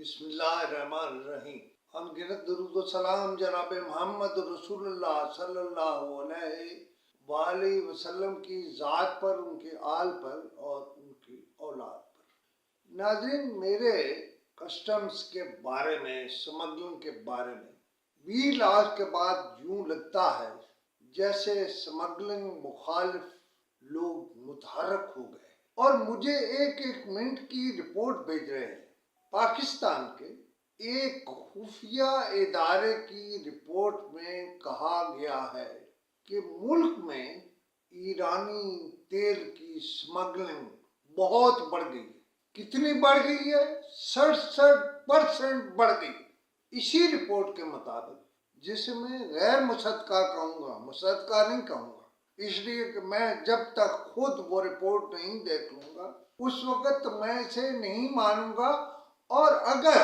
بسم اللہ الرحمن الرحیم۔ ہم گرد درود و سلام جناب محمد رسول اللہ صلی اللہ علیہ وآلہ وسلم کی ذات پر، ان کے آل پر اور ان کی اولاد پر۔ ناظرین، میرے کسٹمز کے بارے میں، سمگلنگ کے بارے میں 20 لاکھ کے بعد یوں لگتا ہے جیسے سمگلنگ مخالف لوگ متحرک ہو گئے اور مجھے ایک منٹ کی رپورٹ بھیج رہے ہیں۔ پاکستان کے ایک خفیہ ادارے کی رپورٹ میں کہا گیا ہے کہ ملک میں ایرانی تیل کی سمگلنگ بہت بڑھ گئی ہے۔ کتنی بڑھ گئی ہے؟ 67% بڑھ گئی۔ اسی رپورٹ کے مطابق، جسے میں غیر مصدقہ کہوں گا، مصدقہ نہیں کہوں گا، اس لیے کہ میں جب تک خود وہ رپورٹ نہیں دیکھ لوں گا اس وقت میں اسے نہیں مانوں گا۔ اور اگر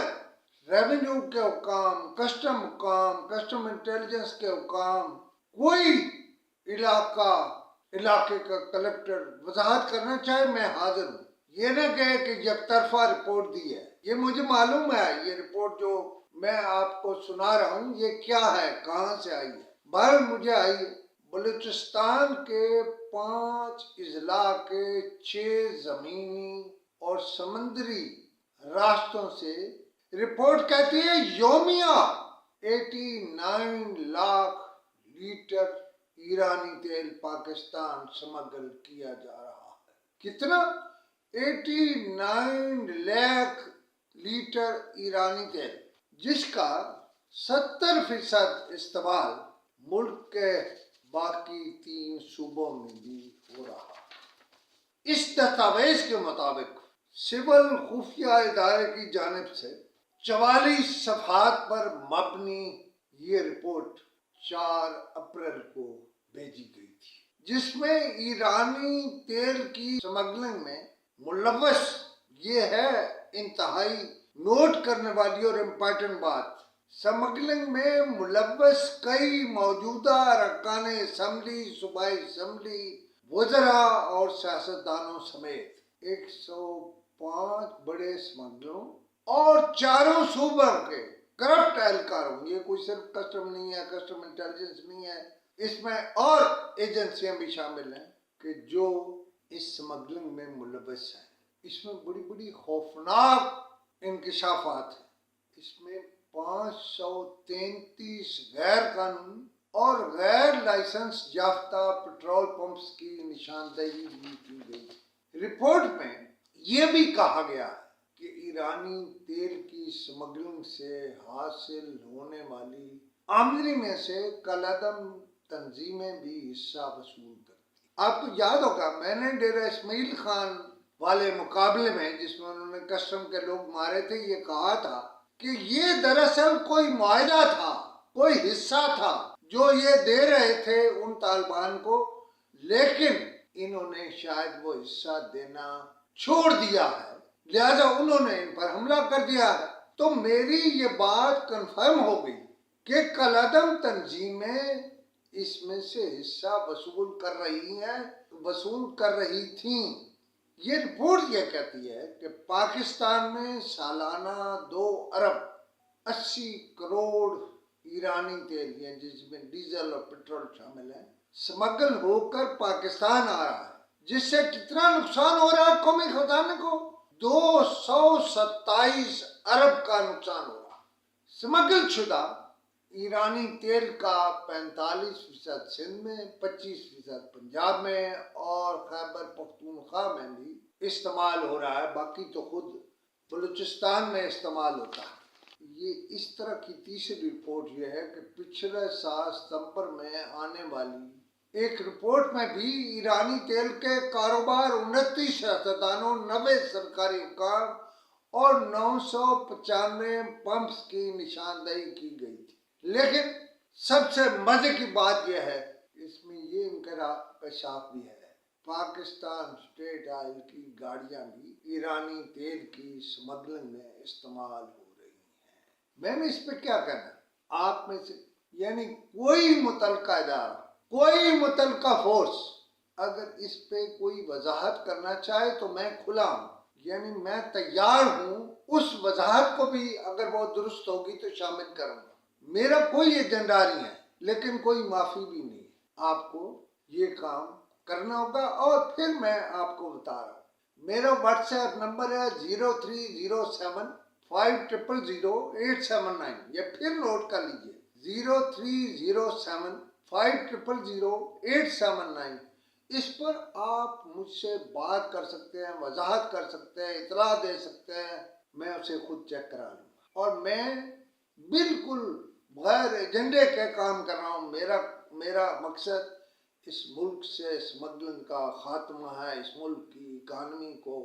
ریونیو کے حکام، کسٹم انٹیلیجنس کے حکام، کوئی علاقے کا کلیکٹر وضاحت کرنا چاہے، میں حاضر ہوں۔ یہ نہ کہے کہ یک طرفہ رپورٹ دی ہے۔ یہ مجھے معلوم ہے، یہ رپورٹ جو میں آپ کو سنا رہا ہوں یہ کیا ہے، کہاں سے آئی ہے۔ بہرحال مجھے آئی ہے بلوچستان کے 5 اضلاع کے 6 زمینی اور سمندری راستوں سے رپورٹ کہتی ہے یومیہ 89 لاکھ لیٹر ایرانی تیل پاکستان سمگل کیا جا رہا ہے۔ کتنا؟ 89 لاکھ لیٹر ایرانی تیل، جس کا 70% استعمال ملک کے باقی 3 صوبوں میں بھی ہو رہا ہے۔ اس دستاویز کے مطابق سول خفیہ ادارے کی جانب سے 44 صفحات پر مبنی یہ رپورٹ 4 اپریل کو بھیجی گئی تھی، جس میں ایرانی تیل کی سمگلنگ میں ملوث، یہ ہے انتہائی نوٹ کرنے والی اور امپورٹنٹ بات، سمگلنگ میں ملوث کئی موجودہ ارکان اسمبلی، صوبائی اسمبلی، وزراء اور سیاستدانوں سمیت 105 بڑے سمگلروں اور 4 صوبوں کے کرپٹ اہلکاروں۔ یہ کوئی صرف کسٹم نہیں ہے، کسٹم انٹیلیجنس نہیں ہے، اس میں اور ایجنسیاں بھی شامل ہیں کہ جو اس سمگلنگ میں ملوث ہیں۔ اس میں بڑی بڑی خوفناک انکشافات ہیں۔ اس میں 533 غیر قانونی اور غیر لائسنس یافتہ پٹرول پمپس کی نشاندہی بھی کی گئی۔ رپورٹ میں یہ بھی کہا گیا ہے کہ ایرانی تیل کی سمگلنگ سے حاصل ہونے والی آمدنی میں سے کالعدم تنظیمیں بھی حصہ وصول کرتی۔ آپ کو یاد ہوگا میں نے ڈیرہ اسماعیل خان والے مقابلے میں، جس میں انہوں نے کسٹم کے لوگ مارے تھے، یہ کہا تھا کہ یہ دراصل کوئی معاہدہ تھا، کوئی حصہ تھا جو یہ دے رہے تھے ان طالبان کو، لیکن انہوں نے شاید وہ حصہ دینا چھوڑ دیا ہے، لہذا انہوں نے ان پر حملہ کر دیا ہے۔ تو میری یہ بات کنفرم ہو گئی کہ کالعدم تنظیمیں اس میں سے حصہ وصول کر رہی تھیں۔ یہ رپورٹ یہ کہتی ہے کہ پاکستان میں سالانہ 2 ارب 80 کروڑ ایرانی تیل، جس میں ڈیزل اور پیٹرول شامل ہیں، سمگل ہو کر پاکستان آ رہا ہے، جس سے کتنا نقصان ہو رہا ہے قومی خزانے کو؟ 227 ارب کا نقصان ہو رہا ہے۔ سمگل شدہ ایرانی تیل کا 45% سندھ میں، 25% پنجاب میں اور خیبر پختونخوا میں بھی استعمال ہو رہا ہے، باقی تو خود بلوچستان میں استعمال ہوتا ہے۔ یہ اس طرح کی تیسری رپورٹ یہ ہے کہ پچھلے سال ستمبر میں آنے والی ایک رپورٹ میں بھی ایرانی تیل کے کاروبار 29 سیاستدانوں، 90 سرکاری حکام اور 995 پمپس کی نشاندہی کی گئی تھی۔ لیکن سب سے مزے کی بات یہ ہے، اس میں یہ انکشاف بھی ہے، پاکستان اسٹیٹ آئل کی گاڑیاں بھی ایرانی تیل کی سمگلنگ میں استعمال ہو رہی ہیں۔ میں نے اس پہ کیا کہنا ہے؟ آپ میں سے یعنی کوئی متعلقہ ادارہ، کوئی متعلقہ فورس اگر اس پہ کوئی وضاحت کرنا چاہے تو میں کھلا ہوں۔ یعنی میں تیار ہوں اس وضاحت کو بھی اگر وہ درست ہوگی تو شامل کروں گا. میرا کوئی ایجنڈا نہیں ہے لیکن کوئی معافی بھی نہیں ہے. آپ کو یہ کام کرنا ہوگا اور پھر میں آپ کو بتا رہا ہوں. میرا واٹس ایپ نمبر ہے 0307500879. یہ پھر نوٹ کر لیجئے 0307500879. اس پر آپ مجھ سے بات کر سکتے ہیں، وضاحت کر سکتے ہیں، اطلاع دے سکتے ہیں. میں اسے خود چیک کرا لوں گا اور میں بالکل بغیر ایجنڈے کے کام کر رہا ہوں. میرا مقصد اس ملک سے اسمگلنگ کا خاتمہ ہے، اس ملک کی اکانومی کو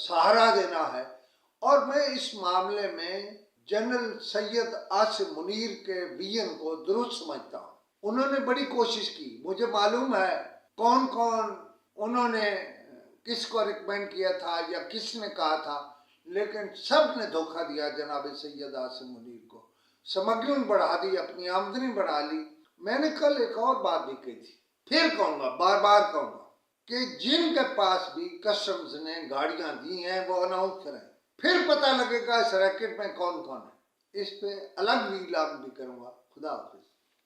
سہارا دینا ہے. اور میں اس معاملے میں جنرل سید عاصم منیر کے ویژن کو درست سمجھتا ہوں. انہوں نے بڑی کوشش کی، مجھے معلوم ہے کون انہوں نے کس کو ریکمینڈ کیا تھا یا کس نے کہا تھا، لیکن سب نے دھوکہ دیا جناب سید عاصم منیر کو. اسمگلنگ بڑھا دی، اپنی آمدنی بڑھا لی. میں نے کل ایک اور بات بھی کہی تھی، پھر کہوں گا، بار بار کہوں گا کہ جن کے پاس بھی کسٹمز نے گاڑیاں دی ہیں وہ اناؤنس کریں، پھر پتہ لگے گا اس ریکٹ میں کون کون ہے. اس پہ الگ بھی اعلان بھی کروں گا. خدا حافظ.